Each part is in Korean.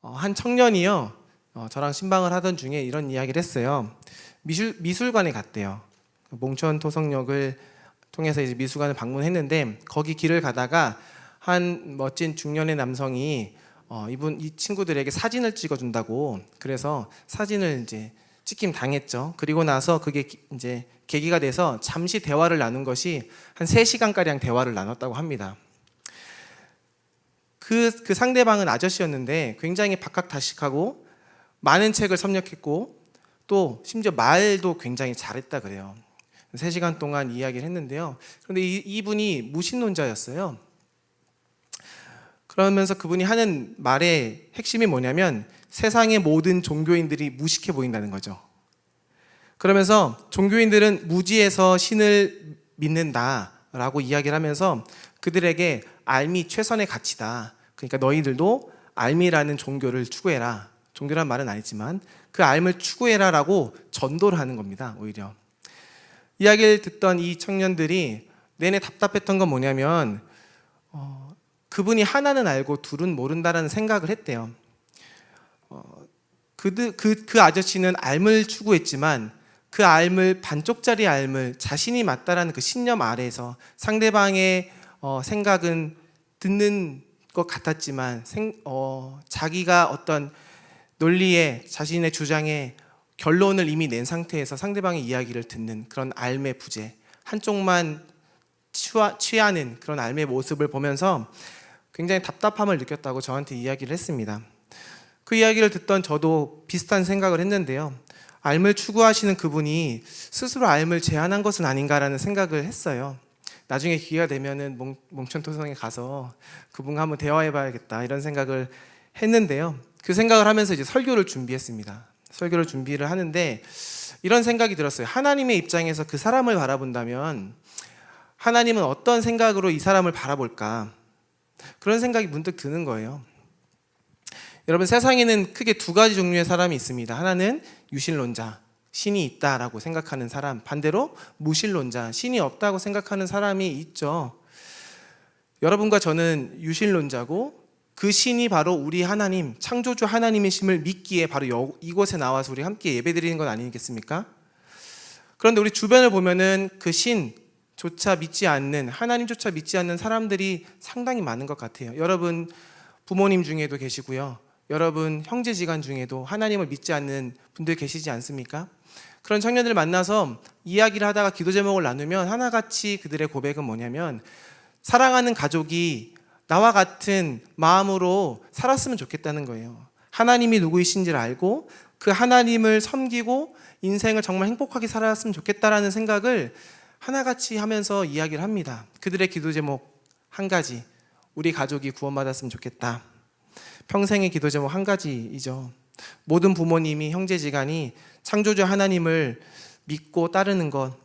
한 청년이요, 저랑 신방을 하던 중에 이런 이야기를 했어요. 미술관에 갔대요. 몽천 토성역을 통해서 이제 미술관을 방문했는데, 거기 길을 가다가 한 멋진 중년의 남성이 이 친구들에게 사진을 찍어준다고, 그래서 사진을 이제 찍힘 당했죠. 그리고 나서 그게 이제 계기가 돼서 잠시 대화를 나눈 것이 한 3시간가량 대화를 나눴다고 합니다. 그 상대방은 아저씨였는데 굉장히 박학다식하고 많은 책을 섭렵했고 또 심지어 말도 굉장히 잘했다 그래요. 3시간 동안 이야기를 했는데요. 그런데 이분이 무신론자였어요. 그러면서 그분이 하는 말의 핵심이 뭐냐면 세상의 모든 종교인들이 무식해 보인다는 거죠. 그러면서 종교인들은 무지에서 신을 믿는다라고 이야기를 하면서 그들에게 알미 최선의 가치다. 그러니까 너희들도 알미라는 종교를 추구해라. 종교란 말은 아니지만 그 알을 추구해라라고 전도를 하는 겁니다. 오히려 이야기를 듣던 이 청년들이 내내 답답했던 건 뭐냐면 그분이 하나는 알고 둘은 모른다라는 생각을 했대요. 그 아저씨는 알을 추구했지만 그 알을 반쪽짜리 알을 자신이 맞다라는 그 신념 아래에서 상대방의 생각은 듣는 것 같았지만 자기가 어떤 논리에 자신의 주장에 결론을 이미 낸 상태에서 상대방의 이야기를 듣는 그런 알의 부재, 한쪽만 취하는 그런 알의 모습을 보면서 굉장히 답답함을 느꼈다고 저한테 이야기를 했습니다. 그 이야기를 듣던 저도 비슷한 생각을 했는데요. 알을 추구하시는 그분이 스스로 알을 제안한 것은 아닌가라는 생각을 했어요. 나중에 기회가 되면은 몽천토성에 가서 그분과 한번 대화해봐야겠다 이런 생각을 했는데요. 그 생각을 하면서 이제 설교를 준비했습니다. 설교를 준비를 하는데 이런 생각이 들었어요. 하나님의 입장에서 그 사람을 바라본다면 하나님은 어떤 생각으로 이 사람을 바라볼까? 그런 생각이 문득 드는 거예요. 여러분, 세상에는 크게 2가지 종류의 사람이 있습니다. 하나는 유신론자, 신이 있다라고 생각하는 사람, 반대로 무신론자, 신이 없다고 생각하는 사람이 있죠. 여러분과 저는 유신론자고 그 신이 바로 우리 하나님, 창조주 하나님의 심을 믿기에 바로 이곳에 나와서 우리 함께 예배드리는 건 아니겠습니까? 그런데 우리 주변을 보면은 그 신조차 믿지 않는, 하나님조차 믿지 않는 사람들이 상당히 많은 것 같아요. 여러분 부모님 중에도 계시고요. 여러분 형제지간 중에도 하나님을 믿지 않는 분들 계시지 않습니까? 그런 청년들을 만나서 이야기를 하다가 기도 제목을 나누면 하나같이 그들의 고백은 뭐냐면 사랑하는 가족이 나와 같은 마음으로 살았으면 좋겠다는 거예요. 하나님이 누구이신지를 알고 그 하나님을 섬기고 인생을 정말 행복하게 살았으면 좋겠다라는 생각을 하나같이 하면서 이야기를 합니다. 그들의 기도 제목 한 가지, 우리 가족이 구원받았으면 좋겠다. 평생의 기도 제목 한 가지이죠. 모든 부모님이, 형제지간이 창조주 하나님을 믿고 따르는 것.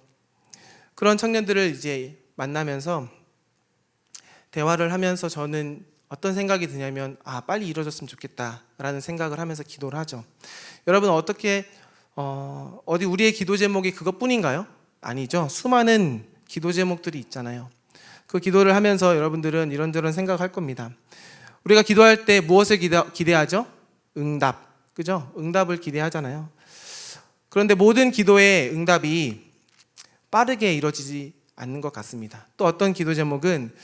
그런 청년들을 이제 만나면서 대화를 하면서 저는 어떤 생각이 드냐면 빨리 이루어졌으면 좋겠다라는 생각을 하면서 기도를 하죠. 여러분 어떻게 어디 우리의 기도 제목이 그것뿐인가요? 아니죠. 수많은 기도 제목들이 있잖아요. 그 기도를 하면서 여러분들은 이런저런 생각할 겁니다. 우리가 기도할 때 무엇을 기대하죠? 응답, 그죠? 응답을 기대하잖아요. 그런데 모든 기도의 응답이 빠르게 이루어지지 않는 것 같습니다. 또 어떤 기도 제목은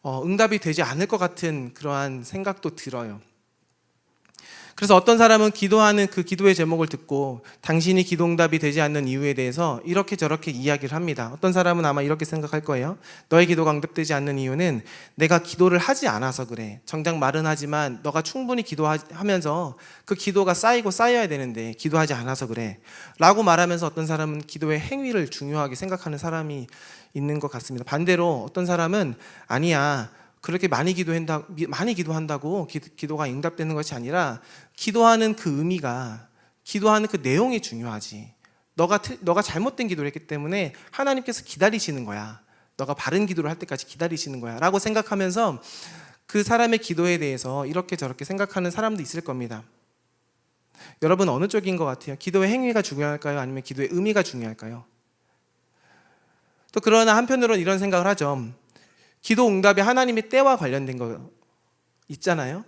응답이 되지 않을 것 같은 그러한 생각도 들어요. 그래서 어떤 사람은 기도하는 그 기도의 제목을 듣고 당신이 기도 응답이 되지 않는 이유에 대해서 이렇게 저렇게 이야기를 합니다. 어떤 사람은 아마 이렇게 생각할 거예요. 너의 기도가 응답되지 않는 이유는 내가 기도를 하지 않아서 그래. 정작 말은 하지만 너가 충분히 기도하면서 그 기도가 쌓이고 쌓여야 되는데 기도하지 않아서 그래 라고 말하면서 어떤 사람은 기도의 행위를 중요하게 생각하는 사람이 있는 것 같습니다. 반대로 어떤 사람은 아니야, 그렇게 많이 기도한다고 기도가 응답되는 것이 아니라 기도하는 그 의미가, 기도하는 그 내용이 중요하지. 너가 잘못된 기도를 했기 때문에 하나님께서 기다리시는 거야. 너가 바른 기도를 할 때까지 기다리시는 거야 라고 생각하면서 그 사람의 기도에 대해서 이렇게 저렇게 생각하는 사람도 있을 겁니다. 여러분 어느 쪽인 것 같아요? 기도의 행위가 중요할까요? 아니면 기도의 의미가 중요할까요? 또 그러나 한편으로는 이런 생각을 하죠. 기도 응답이 하나님의 때와 관련된 거 있잖아요.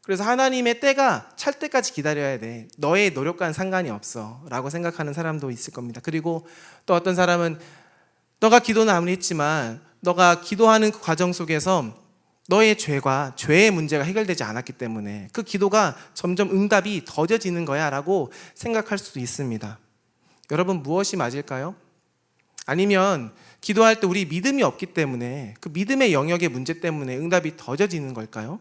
그래서 하나님의 때가 찰 때까지 기다려야 돼. 너의 노력과는 상관이 없어. 라고 생각하는 사람도 있을 겁니다. 그리고 또 어떤 사람은 너가 기도는 아무리 했지만 너가 기도하는 그 과정 속에서 너의 죄의 문제가 해결되지 않았기 때문에 그 기도가 점점 응답이 더뎌지는 거야 라고 생각할 수도 있습니다. 여러분, 무엇이 맞을까요? 아니면 기도할 때 우리 믿음이 없기 때문에 그 믿음의 영역의 문제 때문에 응답이 더뎌지는 걸까요?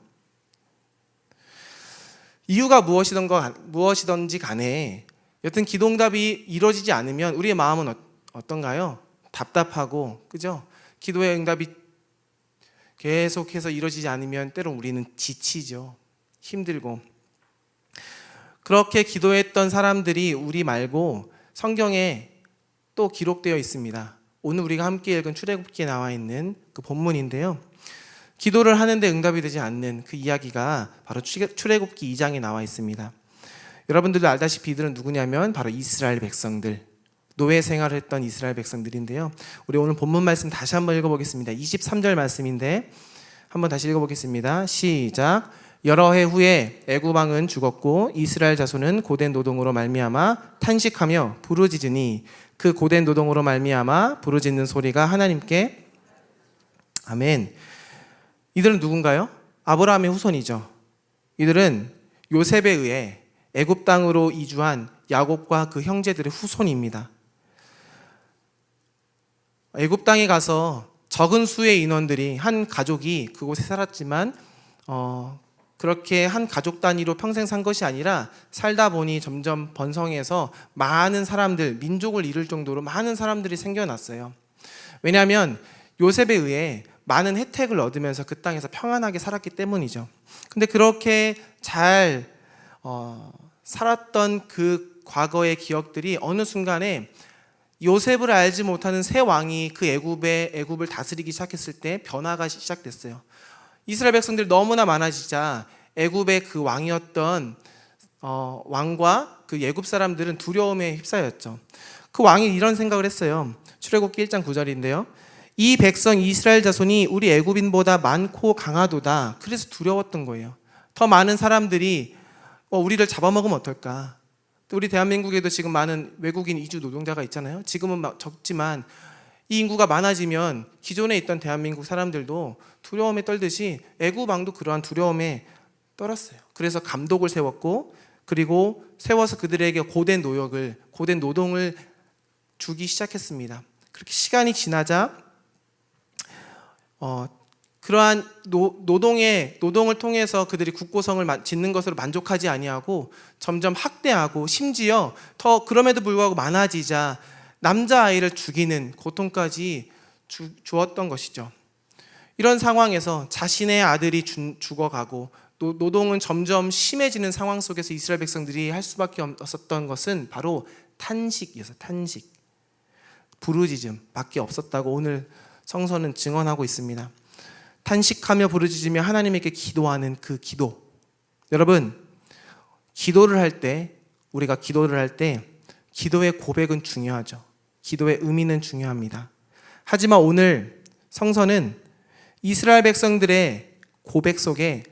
이유가 무엇이든지 간에 여튼 기도 응답이 이루어지지 않으면 우리의 마음은 어떤가요? 답답하고, 그죠? 기도의 응답이 계속해서 이루어지지 않으면 때론 우리는 지치죠. 힘들고. 그렇게 기도했던 사람들이 우리 말고 성경에 또 기록되어 있습니다. 오늘 우리가 함께 읽은 출애굽기에 나와 있는 그 본문인데요. 기도를 하는데 응답이 되지 않는 그 이야기가 바로 출애굽기 2장에 나와 있습니다. 여러분들도 알다시피 이들은 누구냐면 바로 이스라엘 백성들, 노예 생활을 했던 이스라엘 백성들인데요. 우리 오늘 본문 말씀 다시 한번 읽어보겠습니다. 23절 말씀인데 한번 다시 읽어보겠습니다. 시작. 여러 해 후에 애굽 왕은 죽었고 이스라엘 자손은 고된 노동으로 말미암아 탄식하며 부르짖으니 그 고된 노동으로 말미암아 부르짖는 소리가 하나님께 아멘. 이들은 누군가요? 아브라함의 후손이죠. 이들은 요셉에 의해 애굽 땅으로 이주한 야곱과 그 형제들의 후손입니다. 애굽 땅에 가서 적은 수의 인원들이 한 가족이 그곳에 살았지만 그렇게 한 가족 단위로 평생 산 것이 아니라 살다 보니 점점 번성해서 많은 사람들, 민족을 이룰 정도로 많은 사람들이 생겨났어요. 왜냐하면 요셉에 의해 많은 혜택을 얻으면서 그 땅에서 평안하게 살았기 때문이죠. 근데 그렇게 잘 살았던 그 과거의 기억들이 어느 순간에 요셉을 알지 못하는 새 왕이 그 애굽을 다스리기 시작했을 때 변화가 시작됐어요. 이스라엘 백성들이 너무나 많아지자 애굽의 그 왕이었던 왕과 그 애굽 사람들은 두려움에 휩싸였죠. 그 왕이 이런 생각을 했어요. 출애굽기 1장 9절인데요. 이 백성 이스라엘 자손이 우리 애굽인보다 많고 강하도다. 그래서 두려웠던 거예요. 더 많은 사람들이 우리를 잡아먹으면 어떨까? 우리 대한민국에도 지금 많은 외국인 이주 노동자가 있잖아요. 지금은 적지만 이 인구가 많아지면 기존에 있던 대한민국 사람들도 두려움에 떨듯이 애굽 왕도 그러한 두려움에 떨었어요. 그래서 감독을 세웠고, 그리고 세워서 그들에게 고된 노동을 주기 시작했습니다. 그렇게 시간이 지나자 그러한 노동을 통해서 그들이 국고성을 짓는 것으로 만족하지 아니하고 점점 학대하고, 심지어 더 그럼에도 불구하고 많아지자 남자아이를 죽이는 고통까지 주었던 것이죠. 이런 상황에서 자신의 아들이 죽어가고 노동은 점점 심해지는 상황 속에서 이스라엘 백성들이 할 수밖에 없었던 것은 바로 탄식이어서 탄식, 부르짖음 밖에 없었다고 오늘 성서는 증언하고 있습니다. 탄식하며 부르짖으며 하나님에게 기도하는 그 기도. 여러분, 우리가 기도를 할 때 기도의 고백은 중요하죠. 기도의 의미는 중요합니다. 하지만 오늘 성서는 이스라엘 백성들의 고백 속에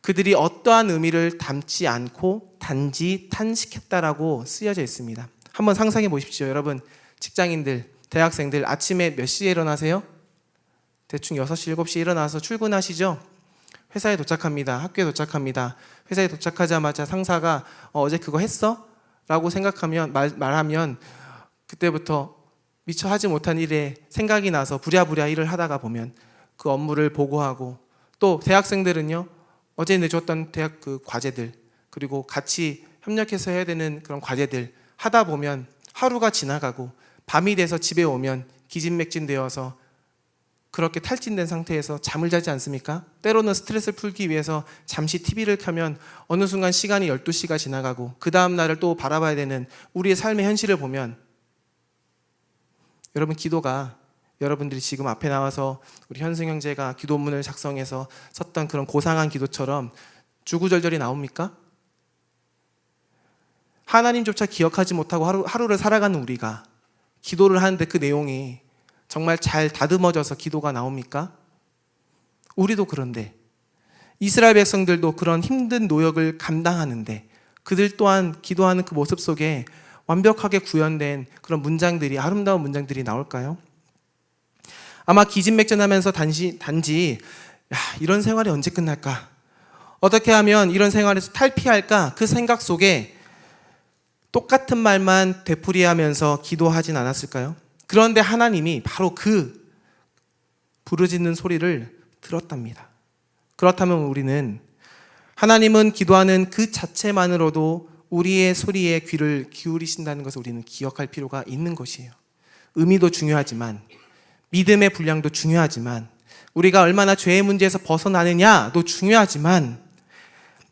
그들이 어떠한 의미를 담지 않고 단지 탄식했다라고 쓰여져 있습니다. 한번 상상해 보십시오. 여러분, 직장인들, 대학생들 아침에 몇 시에 일어나세요? 대충 6시, 7시에 일어나서 출근하시죠? 회사에 도착합니다. 학교에 도착합니다. 회사에 도착하자마자 상사가 어제 그거 했어? 라고 생각하면 말하면 그때부터 미처 하지 못한 일에 생각이 나서 부랴부랴 일을 하다가 보면 그 업무를 보고하고, 또 대학생들은요, 어제 내줬던 대학 그 과제들, 그리고 같이 협력해서 해야 되는 그런 과제들 하다 보면 하루가 지나가고 밤이 돼서 집에 오면 기진맥진되어서 그렇게 탈진된 상태에서 잠을 자지 않습니까? 때로는 스트레스를 풀기 위해서 잠시 TV를 켜면 어느 순간 시간이 12시가 지나가고 그 다음 날을 또 바라봐야 되는 우리의 삶의 현실을 보면, 여러분, 기도가 여러분들이 지금 앞에 나와서 우리 현승 형제가 기도문을 작성해서 썼던 그런 고상한 기도처럼 주구절절이 나옵니까? 하나님조차 기억하지 못하고 하루를 살아가는 우리가 기도를 하는데 그 내용이 정말 잘 다듬어져서 기도가 나옵니까? 우리도 그런데, 이스라엘 백성들도 그런 힘든 노역을 감당하는데 그들 또한 기도하는 그 모습 속에 완벽하게 구현된 그런 문장들이, 아름다운 문장들이 나올까요? 아마 기진맥진하면서 단지 이런 생활이 언제 끝날까? 어떻게 하면 이런 생활에서 탈피할까? 그 생각 속에 똑같은 말만 되풀이하면서 기도하진 않았을까요? 그런데 하나님이 바로 그 부르짖는 소리를 들었답니다. 그렇다면 우리는 하나님은 기도하는 그 자체만으로도 우리의 소리에 귀를 기울이신다는 것을 우리는 기억할 필요가 있는 것이에요. 의미도 중요하지만, 믿음의 분량도 중요하지만, 우리가 얼마나 죄의 문제에서 벗어나느냐도 중요하지만,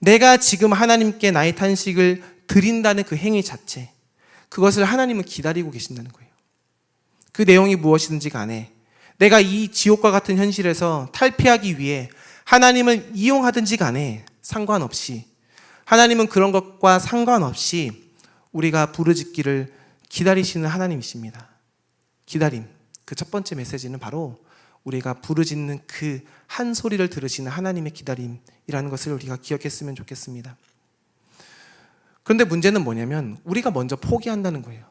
내가 지금 하나님께 나의 탄식을 드린다는 그 행위 자체, 그것을 하나님은 기다리고 계신다는 거예요. 그 내용이 무엇이든지 간에 내가 이 지옥과 같은 현실에서 탈피하기 위해 하나님을 이용하든지 간에 상관없이, 하나님은 그런 것과 상관없이 우리가 부르짖기를 기다리시는 하나님이십니다. 기다림, 그 첫 번째 메시지는 바로 우리가 부르짖는 그 한 소리를 들으시는 하나님의 기다림이라는 것을 우리가 기억했으면 좋겠습니다. 그런데 문제는 뭐냐면 우리가 먼저 포기한다는 거예요.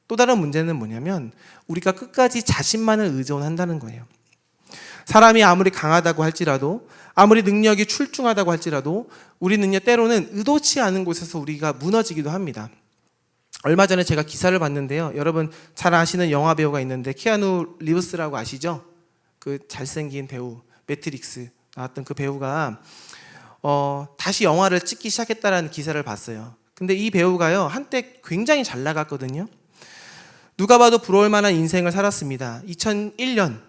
또 다른 문제는 뭐냐면 우리가 끝까지 자신만을 의존한다는 거예요. 사람이 아무리 강하다고 할지라도, 아무리 능력이 출중하다고 할지라도 우리는요, 때로는 의도치 않은 곳에서 우리가 무너지기도 합니다. 얼마 전에 제가 기사를 봤는데요, 여러분 잘 아시는 영화 배우가 있는데 키아누 리브스라고 아시죠? 그 잘생긴 배우, 매트릭스 나왔던 그 배우가 다시 영화를 찍기 시작했다라는 기사를 봤어요. 근데 이 배우가요, 한때 굉장히 잘 나갔거든요. 누가 봐도 부러울 만한 인생을 살았습니다. 2001년,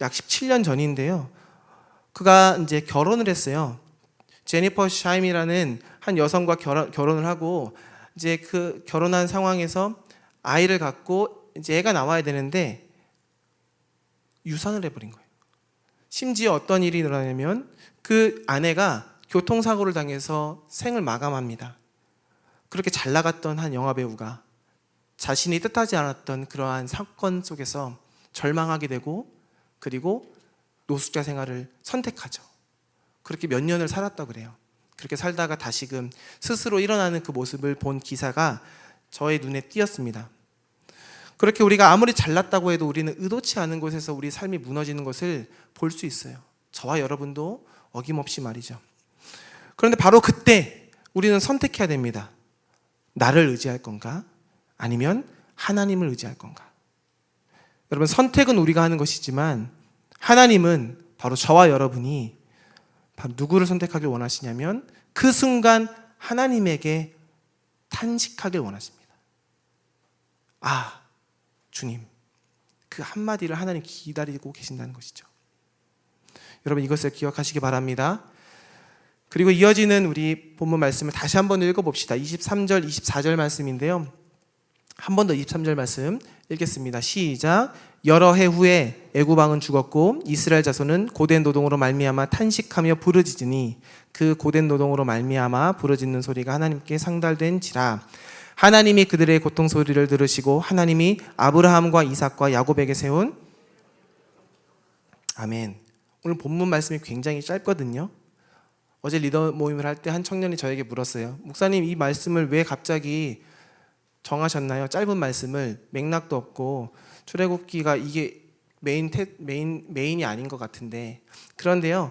약 17년 전인데요, 그가 이제 결혼을 했어요. 제니퍼 샤임이라는 한 여성과 결혼을 하고, 이제 그 결혼한 상황에서 아이를 갖고 이제 애가 나와야 되는데 유산을 해버린 거예요. 심지어 어떤 일이 일어나냐면 그 아내가 교통사고를 당해서 생을 마감합니다. 그렇게 잘 나갔던 한 영화배우가 자신이 뜻하지 않았던 그러한 사건 속에서 절망하게 되고, 그리고 노숙자 생활을 선택하죠. 그렇게 몇 년을 살았다고 그래요. 그렇게 살다가 다시금 스스로 일어나는 그 모습을 본 기사가 저의 눈에 띄었습니다. 그렇게 우리가 아무리 잘났다고 해도 우리는 의도치 않은 곳에서 우리 삶이 무너지는 것을 볼 수 있어요. 저와 여러분도 어김없이 말이죠. 그런데 바로 그때 우리는 선택해야 됩니다. 나를 의지할 건가? 아니면 하나님을 의지할 건가? 여러분, 선택은 우리가 하는 것이지만 하나님은 바로 저와 여러분이 바로 누구를 선택하길 원하시냐면 그 순간 하나님에게 탄식하길 원하십니다. 아, 주님, 그 한마디를 하나님 기다리고 계신다는 것이죠. 여러분, 이것을 기억하시기 바랍니다. 그리고 이어지는 우리 본문 말씀을 다시 한번 읽어봅시다. 23절, 24절 말씀인데요, 한 번 더 23절 말씀 읽겠습니다. 시작. 여러 해 후에 애굽 왕은 죽었고 이스라엘 자손은 고된 노동으로 말미암아 탄식하며 부르짖으니 그 고된 노동으로 말미암아 부르짖는 소리가 하나님께 상달된지라. 하나님이 그들의 고통 소리를 들으시고 하나님이 아브라함과 이삭과 야곱에게 세운, 아멘. 오늘 본문 말씀이 굉장히 짧거든요. 어제 리더 모임을 할 때 한 청년이 저에게 물었어요. 목사님, 이 말씀을 왜 갑자기 정하셨나요? 짧은 말씀을, 맥락도 없고 출애굽기가 이게 메인이 아닌 것 같은데. 그런데요,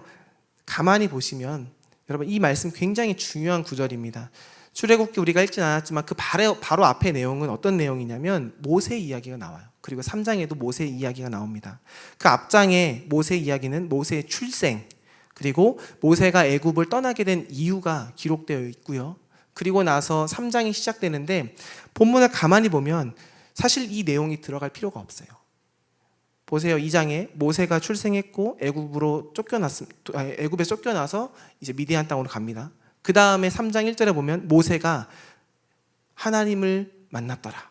가만히 보시면 여러분, 이 말씀 굉장히 중요한 구절입니다. 출애굽기 우리가 읽진 않았지만 그 바로 앞의 내용은 어떤 내용이냐면 모세 이야기가 나와요. 그리고 3장에도 모세 이야기가 나옵니다. 그 앞장에 모세 이야기는 모세의 출생, 그리고 모세가 애굽을 떠나게 된 이유가 기록되어 있고요. 그리고 나서 3장이 시작되는데 본문을 가만히 보면 사실 이 내용이 들어갈 필요가 없어요. 보세요. 2장에 모세가 출생했고 애굽에 쫓겨나서 이제 미디안 땅으로 갑니다. 그 다음에 3장 1절에 보면 모세가 하나님을 만났더라.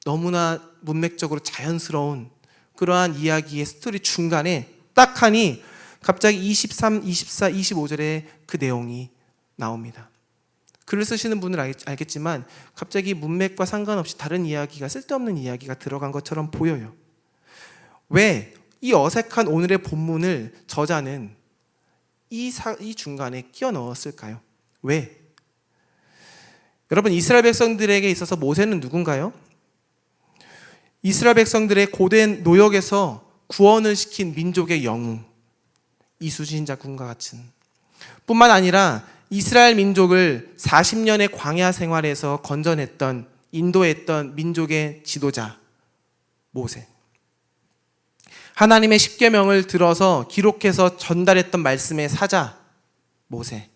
너무나 문맥적으로 자연스러운 그러한 이야기의 스토리 중간에 딱 하니 갑자기 23, 24, 25절에 그 내용이 나옵니다. 글을 쓰시는 분은 알겠지만 갑자기 문맥과 상관없이 다른 이야기가, 쓸데없는 이야기가 들어간 것처럼 보여요. 왜 이 어색한 오늘의 본문을 저자는 이 중간에 끼워 넣었을까요? 왜? 여러분, 이스라엘 백성들에게 있어서 모세는 누군가요? 이스라엘 백성들의 고된 노역에서 구원을 시킨 민족의 영웅, 이수신자 군과 같은, 뿐만 아니라 이스라엘 민족을 40년의 광야 생활에서 건져냈던, 인도했던 민족의 지도자 모세. 하나님의 십계명을 들어서 기록해서 전달했던 말씀의 사자 모세.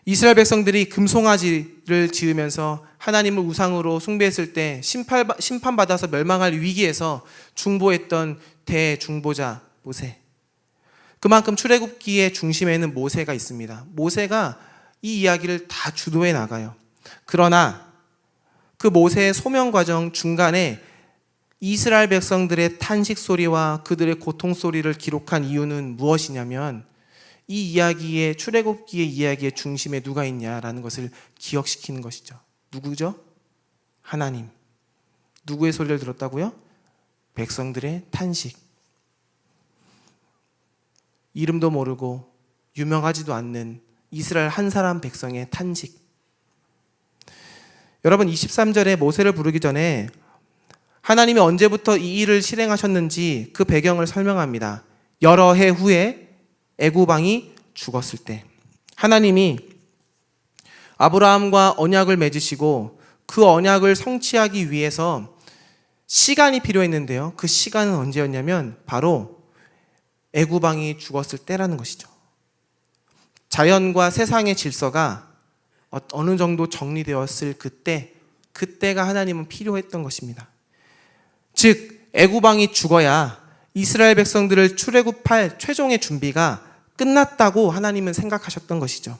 이스라엘 백성들이 금송아지를 지으면서 하나님을 우상으로 숭배했을 때 심판받아서 멸망할 위기에서 중보했던 대중보자 모세. 그만큼 출애굽기의 중심에는 모세가 있습니다. 모세가 이 이야기를 다 주도해 나가요. 그러나 그 모세의 소명 과정 중간에 이스라엘 백성들의 탄식 소리와 그들의 고통 소리를 기록한 이유는 무엇이냐면, 이 이야기의, 출애굽기의 이야기의 중심에 누가 있냐라는 것을 기억시키는 것이죠. 누구죠? 하나님. 누구의 소리를 들었다고요? 백성들의 탄식. 이름도 모르고 유명하지도 않는 이스라엘 한 사람 백성의 탄식. 여러분, 23절에 모세를 부르기 전에 하나님이 언제부터 이 일을 실행하셨는지 그 배경을 설명합니다. 여러 해 후에 애굽 왕이 죽었을 때 하나님이 아브라함과 언약을 맺으시고 그 언약을 성취하기 위해서 시간이 필요했는데요. 그 시간은 언제였냐면 바로 애굽 왕이 죽었을 때라는 것이죠. 자연과 세상의 질서가 어느 정도 정리되었을 그때가 하나님은 필요했던 것입니다. 즉 애굽 왕이 죽어야 이스라엘 백성들을 출애굽할 최종의 준비가 끝났다고 하나님은 생각하셨던 것이죠.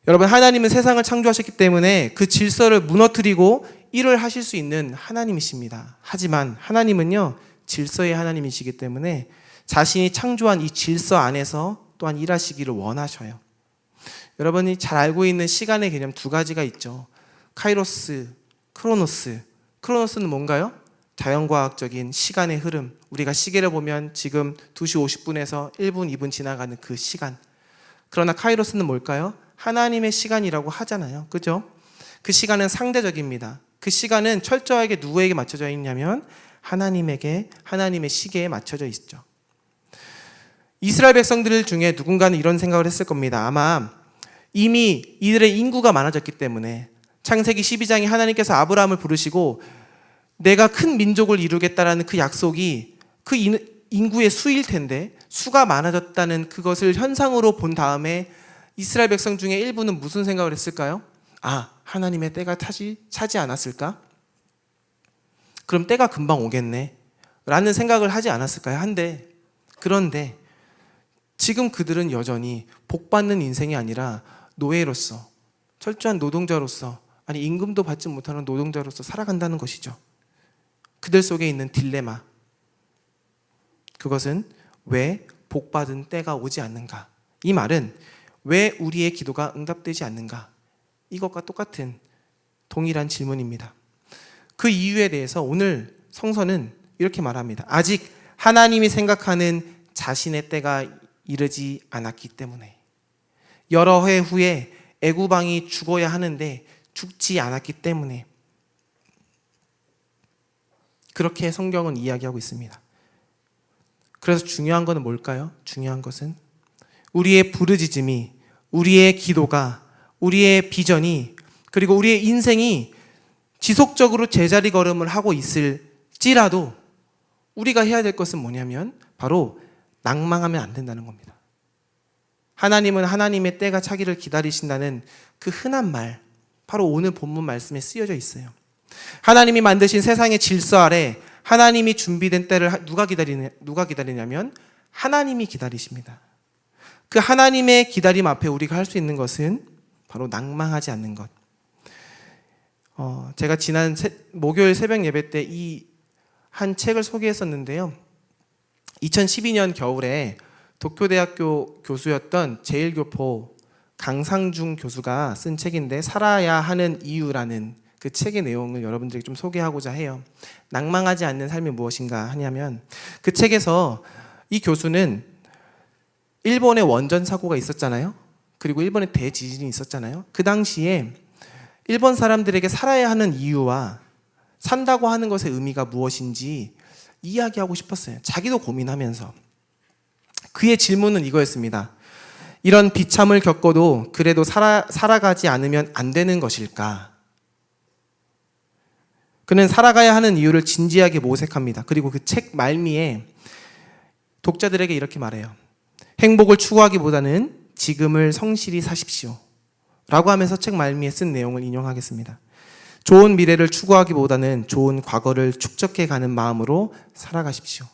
여러분, 하나님은 세상을 창조하셨기 때문에 그 질서를 무너뜨리고 일을 하실 수 있는 하나님이십니다. 하지만 하나님은요, 질서의 하나님이시기 때문에 자신이 창조한 이 질서 안에서 또한 일하시기를 원하셔요. 여러분이 잘 알고 있는 시간의 개념 두 가지가 있죠. 카이로스, 크로노스. 크로노스는 뭔가요? 자연과학적인 시간의 흐름. 우리가 시계를 보면 지금 2시 50분에서 1분, 2분 지나가는 그 시간. 그러나 카이로스는 뭘까요? 하나님의 시간이라고 하잖아요. 그죠? 그 시간은 상대적입니다. 그 시간은 철저하게 누구에게 맞춰져 있냐면 하나님에게, 하나님의 시계에 맞춰져 있죠. 이스라엘 백성들 중에 누군가는 이런 생각을 했을 겁니다. 아마 이미 이들의 인구가 많아졌기 때문에 창세기 12장에 하나님께서 아브라함을 부르시고 내가 큰 민족을 이루겠다라는 그 약속이 그 인구의 수일 텐데, 수가 많아졌다는 그것을 현상으로 본 다음에 이스라엘 백성 중에 일부는 무슨 생각을 했을까요? 아, 하나님의 때가 차지 않았을까? 그럼 때가 금방 오겠네 라는 생각을 하지 않았을까요? 그런데 지금 그들은 여전히 복받는 인생이 아니라 노예로서, 철저한 노동자로서, 아니 임금도 받지 못하는 노동자로서 살아간다는 것이죠. 그들 속에 있는 딜레마, 그것은 왜 복받은 때가 오지 않는가? 이 말은 왜 우리의 기도가 응답되지 않는가? 이것과 똑같은 동일한 질문입니다. 그 이유에 대해서 오늘 성서는 이렇게 말합니다. 아직 하나님이 생각하는 자신의 때가 이르지 않았기 때문에, 여러 해 후에 애굽 왕이 죽어야 하는데 죽지 않았기 때문에, 그렇게 성경은 이야기하고 있습니다. 그래서 중요한 것은 뭘까요? 중요한 것은 우리의 부르짖음이, 우리의 기도가, 우리의 비전이, 그리고 우리의 인생이 지속적으로 제자리 걸음을 하고 있을지라도 우리가 해야 될 것은 뭐냐면 바로 낭망하면 안 된다는 겁니다. 하나님은 하나님의 때가 차기를 기다리신다는 그 흔한 말, 바로 오늘 본문 말씀에 쓰여져 있어요. 하나님이 만드신 세상의 질서 아래 하나님이 준비된 때를 누가 기다리냐면 하나님이 기다리십니다. 그 하나님의 기다림 앞에 우리가 할 수 있는 것은 바로 낭망하지 않는 것. 제가 지난 목요일 새벽 예배 때 이 한 책을 소개했었는데요. 2012년 겨울에 도쿄대학교 교수였던 제1교포 강상중 교수가 쓴 책인데, 살아야 하는 이유라는 그 책의 내용을 여러분들에게 좀 소개하고자 해요. 낭망하지 않는 삶이 무엇인가 하냐면, 그 책에서 이 교수는 일본의 원전 사고가 있었잖아요. 그리고 일본의 대지진이 있었잖아요. 그 당시에 일본 사람들에게 살아야 하는 이유와 산다고 하는 것의 의미가 무엇인지 이야기하고 싶었어요. 자기도 고민하면서. 그의 질문은 이거였습니다. 이런 비참을 겪어도 그래도 살아가지 않으면 안 되는 것일까? 그는 살아가야 하는 이유를 진지하게 모색합니다. 그리고 그 책 말미에 독자들에게 이렇게 말해요. 행복을 추구하기보다는 지금을 성실히 사십시오. 라고 하면서 책 말미에 쓴 내용을 인용하겠습니다. 좋은 미래를 추구하기보다는 좋은 과거를 축적해 가는 마음으로 살아가십시오.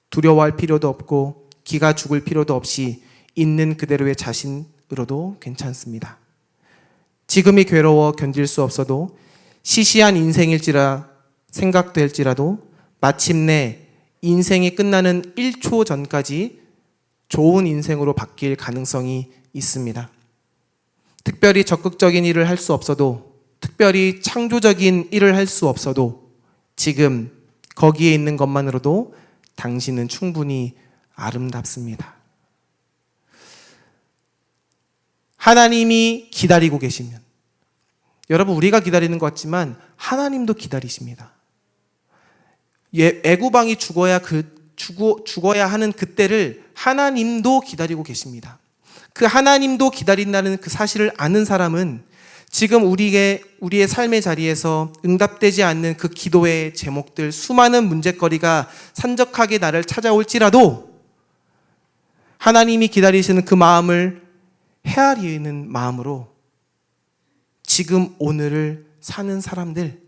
두려워할 필요도 없고 기가 죽을 필요도 없이 있는 그대로의 자신으로도 괜찮습니다. 지금이 괴로워 견딜 수 없어도 시시한 인생일지라 생각될지라도 마침내 인생이 끝나는 1초 전까지 좋은 인생으로 바뀔 가능성이 있습니다. 특별히 적극적인 일을 할 수 없어도, 특별히 창조적인 일을 할 수 없어도 지금 거기에 있는 것만으로도 당신은 충분히 아름답습니다. 하나님이 기다리고 계시면, 여러분 우리가 기다리는 것 같지만 하나님도 기다리십니다. 애구방이 죽어야 하는 그때를 하나님도 기다리고 계십니다. 그 하나님도 기다린다는 그 사실을 아는 사람은 지금 우리의 삶의 자리에서 응답되지 않는 그 기도의 제목들, 수많은 문제거리가 산적하게 나를 찾아올지라도 하나님이 기다리시는 그 마음을 헤아리는 마음으로 지금 오늘을 사는 사람들,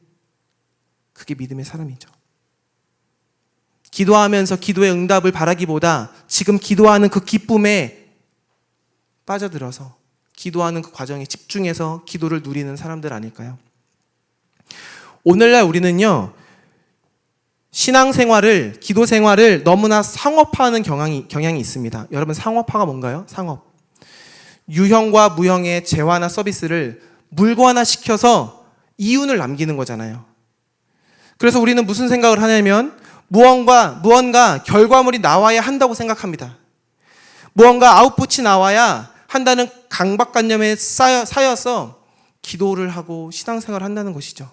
그게 믿음의 사람이죠. 기도하면서 기도의 응답을 바라기보다 지금 기도하는 그 기쁨에 빠져들어서 기도하는 그 과정에 집중해서 기도를 누리는 사람들 아닐까요? 오늘날 우리는요, 신앙생활을, 기도생활을 너무나 상업화하는 경향이 있습니다. 여러분, 상업화가 뭔가요? 상업. 유형과 무형의 재화나 서비스를 물건화 시켜서 이윤을 남기는 거잖아요. 그래서 우리는 무슨 생각을 하냐면 무언가 결과물이 나와야 한다고 생각합니다. 무언가 아웃풋이 나와야 한다는 강박관념에 쌓여서 기도를 하고 신앙생활을 한다는 것이죠.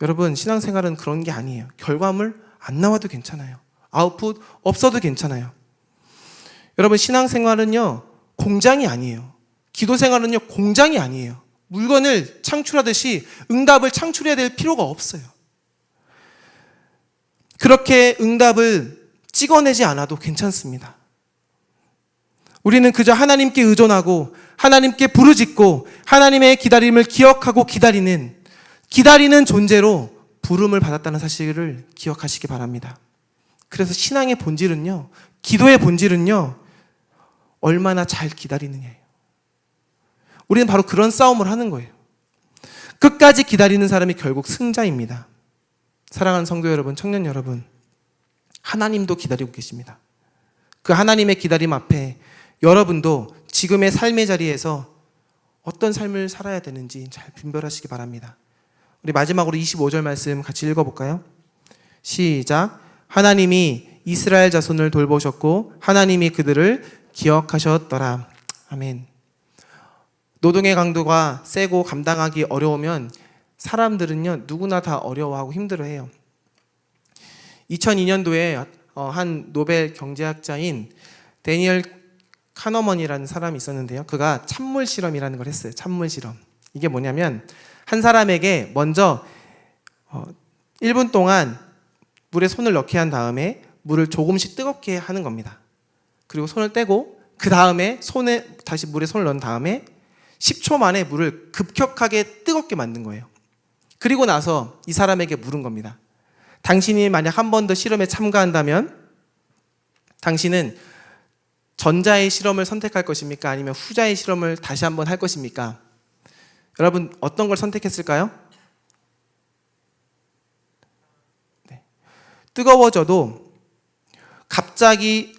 여러분, 신앙생활은 그런 게 아니에요. 결과물 안 나와도 괜찮아요. 아웃풋 없어도 괜찮아요. 여러분, 신앙생활은요, 공장이 아니에요. 기도생활은요, 공장이 아니에요. 물건을 창출하듯이 응답을 창출해야 될 필요가 없어요. 그렇게 응답을 찍어내지 않아도 괜찮습니다. 우리는 그저 하나님께 의존하고 하나님께 부르짖고 하나님의 기다림을 기억하고 기다리는 존재로 부름을 받았다는 사실을 기억하시기 바랍니다. 그래서 신앙의 본질은요, 기도의 본질은요, 얼마나 잘 기다리느냐예요. 우리는 바로 그런 싸움을 하는 거예요. 끝까지 기다리는 사람이 결국 승자입니다. 사랑하는 성도 여러분, 청년 여러분, 하나님도 기다리고 계십니다. 그 하나님의 기다림 앞에 여러분도 지금의 삶의 자리에서 어떤 삶을 살아야 되는지 잘 분별하시기 바랍니다. 우리 마지막으로 25절 말씀 같이 읽어볼까요? 시작. 하나님이 이스라엘 자손을 돌보셨고 하나님이 그들을 기억하셨더라. 아멘. 노동의 강도가 세고 감당하기 어려우면 사람들은요, 누구나 다 어려워하고 힘들어해요. 2002년도에 한 노벨 경제학자인 데니얼 카너먼이라는 사람이 있었는데요. 그가 찬물 실험이라는 걸 했어요. 찬물 실험. 이게 뭐냐면 한 사람에게 먼저 1분 동안 물에 손을 넣게 한 다음에 물을 조금씩 뜨겁게 하는 겁니다. 그리고 손을 떼고 그 다음에 다시 물에 손을 넣은 다음에 10초 만에 물을 급격하게 뜨겁게 만든 거예요. 그리고 나서 이 사람에게 물은 겁니다. 당신이 만약 한 번 더 실험에 참가한다면 당신은 전자의 실험을 선택할 것입니까? 아니면 후자의 실험을 다시 한번 할 것입니까? 여러분, 어떤 걸 선택했을까요? 네. 뜨거워져도 갑자기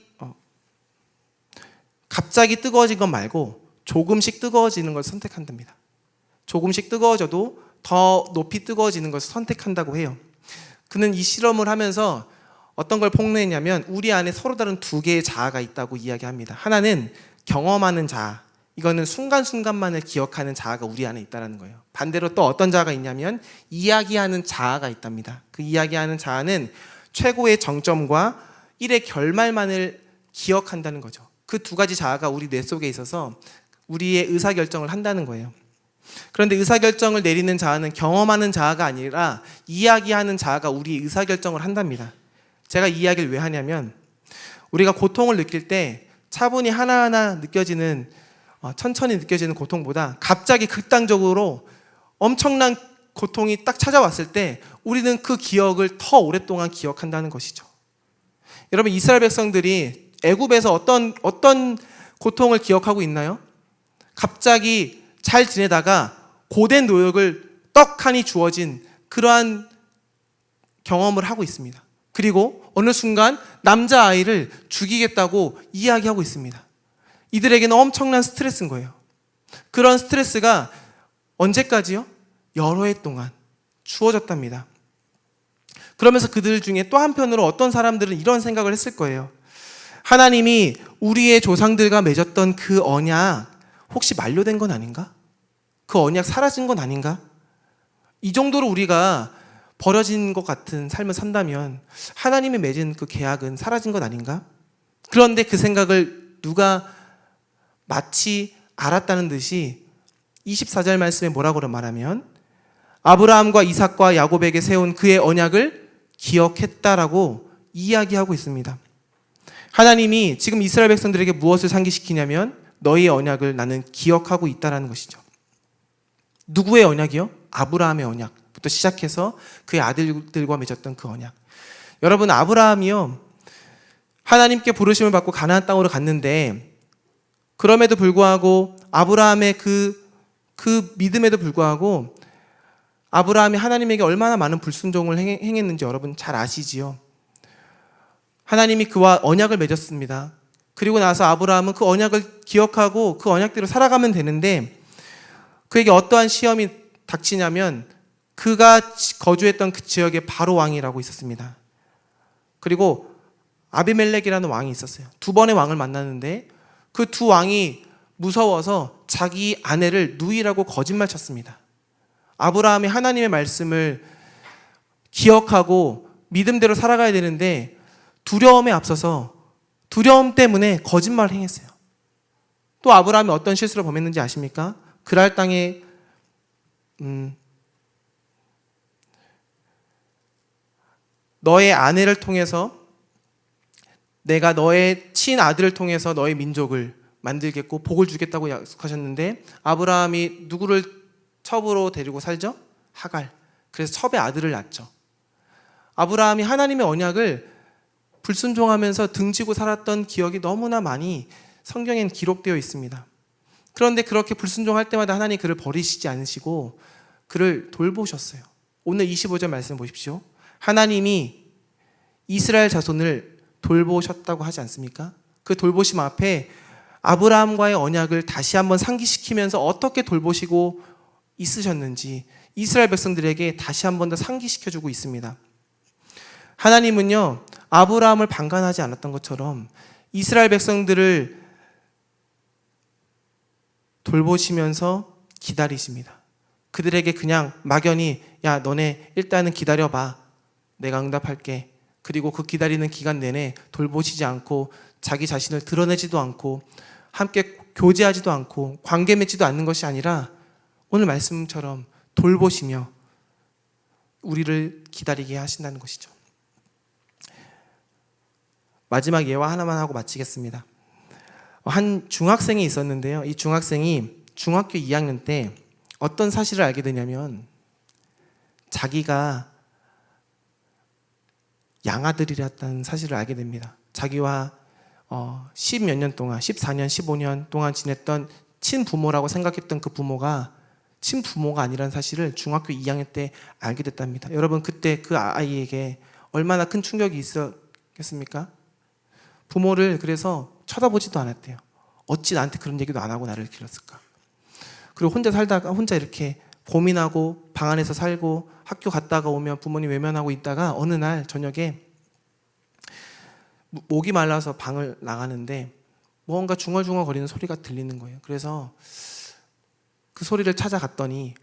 뜨거워진 것 말고 조금씩 뜨거워지는 걸 선택한답니다. 조금씩 뜨거워져도 더 높이 뜨거워지는 것을 선택한다고 해요. 그는 이 실험을 하면서 어떤 걸 폭로했냐면 우리 안에 서로 다른 두 개의 자아가 있다고 이야기합니다. 하나는 경험하는 자아, 이거는 순간순간만을 기억하는 자아가 우리 안에 있다는 거예요. 반대로 또 어떤 자아가 있냐면 이야기하는 자아가 있답니다. 그 이야기하는 자아는 최고의 정점과 일의 결말만을 기억한다는 거죠. 그 두 가지 자아가 우리 뇌 속에 있어서 우리의 의사결정을 한다는 거예요. 그런데 의사결정을 내리는 자아는 경험하는 자아가 아니라 이야기하는 자아가 우리의 의사결정을 한답니다. 제가 이 이야기를 왜 하냐면 우리가 고통을 느낄 때 차분히 하나하나 느껴지는 천천히 느껴지는 고통보다 갑자기 극단적으로 엄청난 고통이 딱 찾아왔을 때 우리는 그 기억을 더 오랫동안 기억한다는 것이죠. 여러분, 이스라엘 백성들이 애굽에서 어떤 고통을 기억하고 있나요? 갑자기 잘 지내다가 고된 노역을 떡하니 주어진 그러한 경험을 하고 있습니다. 그리고 어느 순간 남자아이를 죽이겠다고 이야기하고 있습니다. 이들에게는 엄청난 스트레스인 거예요. 그런 스트레스가 언제까지요? 여러 해 동안 주어졌답니다. 그러면서 그들 중에 또 한편으로 어떤 사람들은 이런 생각을 했을 거예요. 하나님이 우리의 조상들과 맺었던 그 언약 혹시 만료된 건 아닌가? 그 언약 사라진 건 아닌가? 이 정도로 우리가 버려진 것 같은 삶을 산다면 하나님이 맺은 그 계약은 사라진 것 아닌가? 그런데 그 생각을 누가 마치 알았다는 듯이 24절 말씀에 뭐라고 말하면 아브라함과 이삭과 야곱에게 세운 그의 언약을 기억했다라고 이야기하고 있습니다. 하나님이 지금 이스라엘 백성들에게 무엇을 상기시키냐면 너희의 언약을 나는 기억하고 있다는 것이죠. 누구의 언약이요? 아브라함의 언약부터 시작해서 그의 아들들과 맺었던 그 언약. 여러분, 아브라함이요 하나님께 부르심을 받고 가나안 땅으로 갔는데 그럼에도 불구하고 아브라함의 그 믿음에도 불구하고 아브라함이 하나님에게 얼마나 많은 불순종을 행했는지 여러분 잘 아시지요. 하나님이 그와 언약을 맺었습니다. 그리고 나서 아브라함은 그 언약을 기억하고 그 언약대로 살아가면 되는데 그에게 어떠한 시험이 닥치냐면 그가 거주했던 그 지역에 바로 왕이라고 있었습니다. 그리고 아비멜렉이라는 왕이 있었어요. 두 번의 왕을 만났는데 그 두 왕이 무서워서 자기 아내를 누이라고 거짓말 쳤습니다. 아브라함이 하나님의 말씀을 기억하고 믿음대로 살아가야 되는데 두려움에 앞서서 두려움 때문에 거짓말을 행했어요. 또 아브라함이 어떤 실수를 범했는지 아십니까? 그랄 땅에 너의 아내를 통해서 내가 너의 친아들을 통해서 너의 민족을 만들겠고 복을 주겠다고 약속하셨는데 아브라함이 누구를 첩으로 데리고 살죠? 하갈. 그래서 첩의 아들을 낳죠. 아브라함이 하나님의 언약을 불순종하면서 등지고 살았던 기억이 너무나 많이 성경엔 기록되어 있습니다. 그런데 그렇게 불순종할 때마다 하나님 그를 버리시지 않으시고 그를 돌보셨어요. 오늘 25절 말씀 보십시오. 하나님이 이스라엘 자손을 돌보셨다고 하지 않습니까? 그 돌보심 앞에 아브라함과의 언약을 다시 한번 상기시키면서 어떻게 돌보시고 있으셨는지 이스라엘 백성들에게 다시 한번 더 상기시켜주고 있습니다. 하나님은요 아브라함을 방관하지 않았던 것처럼 이스라엘 백성들을 돌보시면서 기다리십니다. 그들에게 그냥 막연히 야 너네 일단은 기다려봐 내가 응답할게. 그리고 그 기다리는 기간 내내 돌보시지 않고 자기 자신을 드러내지도 않고 함께 교제하지도 않고 관계 맺지도 않는 것이 아니라 오늘 말씀처럼 돌보시며 우리를 기다리게 하신다는 것이죠. 마지막 예화 하나만 하고 마치겠습니다. 한 중학생이 있었는데요. 이 중학생이 중학교 2학년 때 어떤 사실을 알게 되냐면 자기가 양아들이었다는 사실을 알게 됩니다. 자기와 10몇 년 동안 14년 15년 동안 지냈던 친부모라고 생각했던 그 부모가 친부모가 아니라는 사실을 중학교 2학년 때 알게 됐답니다. 여러분 그때 그 아이에게 얼마나 큰 충격이 있었겠습니까? 부모를 그래서 쳐다보지도 않았대요. 어찌 나한테 그런 얘기도 안 하고 나를 길렀을까? 그리고 혼자 살다가 혼자 이렇게 고민하고 방 안에서 살고 학교 갔다가 오면 부모님 외면하고 있다가 어느 날 저녁에 목이 말라서 방을 나가는데 무언가 중얼중얼거리는 소리가 들리는 거예요. 그래서 그 소리를 찾아갔더니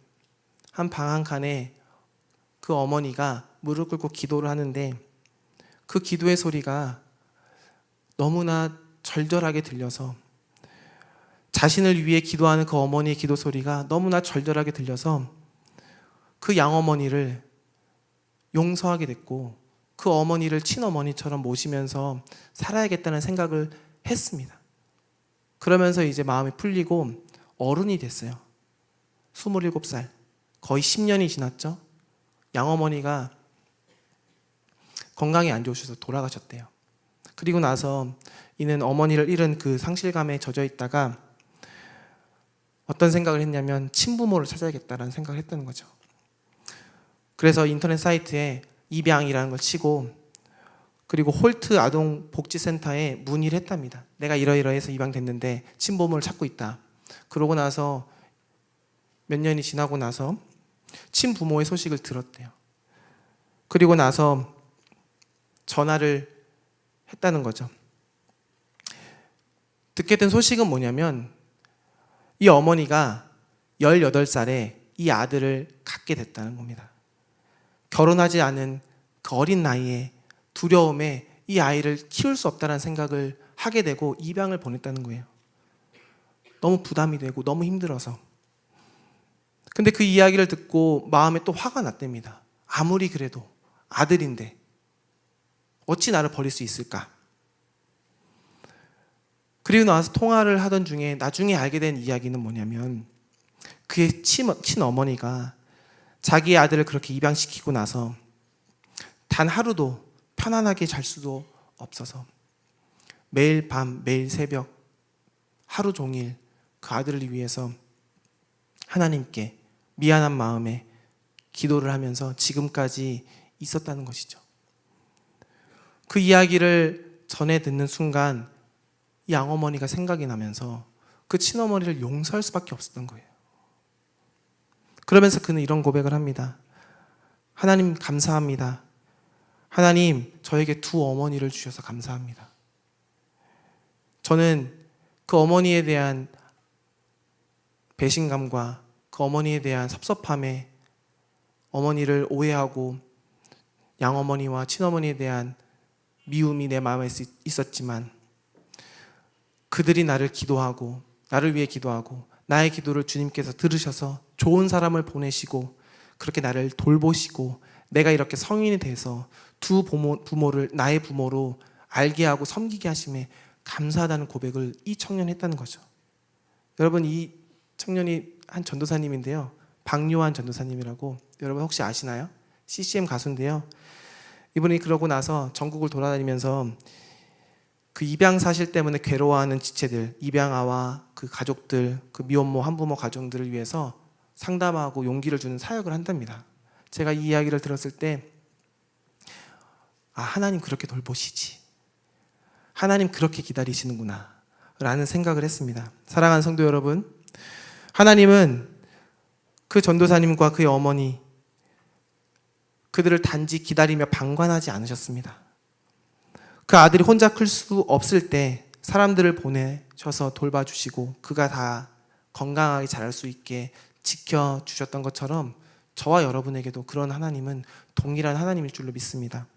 한 방 한 칸에 그 어머니가 무릎 꿇고 기도를 하는데 그 기도의 소리가 너무나 절절하게 들려서, 자신을 위해 기도하는 그 어머니의 기도 소리가 너무나 절절하게 들려서 그 양어머니를 용서하게 됐고 그 어머니를 친어머니처럼 모시면서 살아야겠다는 생각을 했습니다. 그러면서 이제 마음이 풀리고 어른이 됐어요. 27살, 거의 10년이 지났죠. 양어머니가 건강이 안 좋으셔서 돌아가셨대요. 그리고 나서 이는 어머니를 잃은 그 상실감에 젖어 있다가 어떤 생각을 했냐면 친부모를 찾아야겠다라는 생각을 했다는 거죠. 그래서 인터넷 사이트에 입양이라는 걸 치고 그리고 홀트 아동복지센터에 문의를 했답니다. 내가 이러이러해서 입양됐는데 친부모를 찾고 있다. 그러고 나서 몇 년이 지나고 나서 친부모의 소식을 들었대요. 그리고 나서 전화를 했다는 거죠. 듣게 된 소식은 뭐냐면 이 어머니가 18살에 이 아들을 갖게 됐다는 겁니다. 결혼하지 않은 그 어린 나이에 두려움에 이 아이를 키울 수 없다는 생각을 하게 되고 입양을 보냈다는 거예요. 너무 부담이 되고 너무 힘들어서. 근데 그 이야기를 듣고 마음에 또 화가 났답니다. 아무리 그래도 아들인데 어찌 나를 버릴 수 있을까? 그리고 나서 통화를 하던 중에 나중에 알게 된 이야기는 뭐냐면 그의 친어머니가 자기의 아들을 그렇게 입양시키고 나서 단 하루도 편안하게 잘 수도 없어서 매일 밤 매일 새벽 하루 종일 그 아들을 위해서 하나님께 미안한 마음에 기도를 하면서 지금까지 있었다는 것이죠. 그 이야기를 전해 듣는 순간 이 양어머니가 생각이 나면서 그 친어머니를 용서할 수밖에 없었던 거예요. 그러면서 그는 이런 고백을 합니다. 하나님 감사합니다. 하나님 저에게 두 어머니를 주셔서 감사합니다. 저는 그 어머니에 대한 배신감과 그 어머니에 대한 섭섭함에 어머니를 오해하고 양어머니와 친어머니에 대한 미움이 내 마음에 있었지만 그들이 나를 기도하고 나를 위해 기도하고 나의 기도를 주님께서 들으셔서 좋은 사람을 보내시고 그렇게 나를 돌보시고 내가 이렇게 성인이 돼서 두 부모를 나의 부모로 알게 하고 섬기게 하심에 감사하다는 고백을 이 청년이 했다는 거죠. 여러분 이 청년이 한 전도사님인데요. 박요한 전도사님이라고 여러분 혹시 아시나요? CCM 가수인데요. 이분이 그러고 나서 전국을 돌아다니면서 그 입양 사실 때문에 괴로워하는 지체들, 입양아와 그 가족들, 그 미혼모, 한부모 가족들을 위해서 상담하고 용기를 주는 사역을 한답니다. 제가 이 이야기를 들었을 때 아, 하나님 그렇게 돌보시지. 하나님 그렇게 기다리시는구나 라는 생각을 했습니다. 사랑하는 성도 여러분, 하나님은 그 전도사님과 그의 어머니 그들을 단지 기다리며 방관하지 않으셨습니다. 그 아들이 혼자 클 수 없을 때 사람들을 보내셔서 돌봐주시고 그가 다 건강하게 자랄 수 있게 지켜주셨던 것처럼 저와 여러분에게도 그런 하나님은 동일한 하나님일 줄로 믿습니다.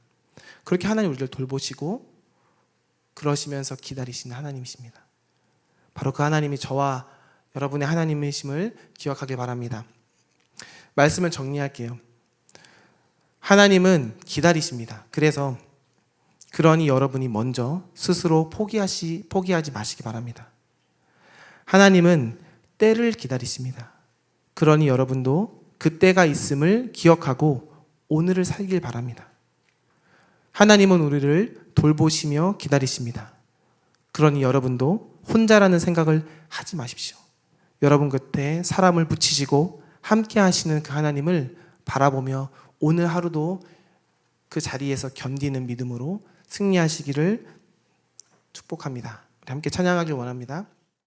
그렇게 하나님 우리를 돌보시고 그러시면서 기다리시는 하나님이십니다. 바로 그 하나님이 저와 여러분의 하나님이심을 기억하길 바랍니다. 말씀을 정리할게요. 하나님은 기다리십니다. 그러니 여러분이 먼저 스스로 포기하지 마시기 바랍니다. 하나님은 때를 기다리십니다. 그러니 여러분도 그 때가 있음을 기억하고 오늘을 살길 바랍니다. 하나님은 우리를 돌보시며 기다리십니다. 그러니 여러분도 혼자라는 생각을 하지 마십시오. 여러분 곁에 사람을 붙이시고 함께 하시는 그 하나님을 바라보며 오늘 하루도 그 자리에서 견디는 믿음으로 승리하시기를 축복합니다. 우리 함께 찬양하길 원합니다.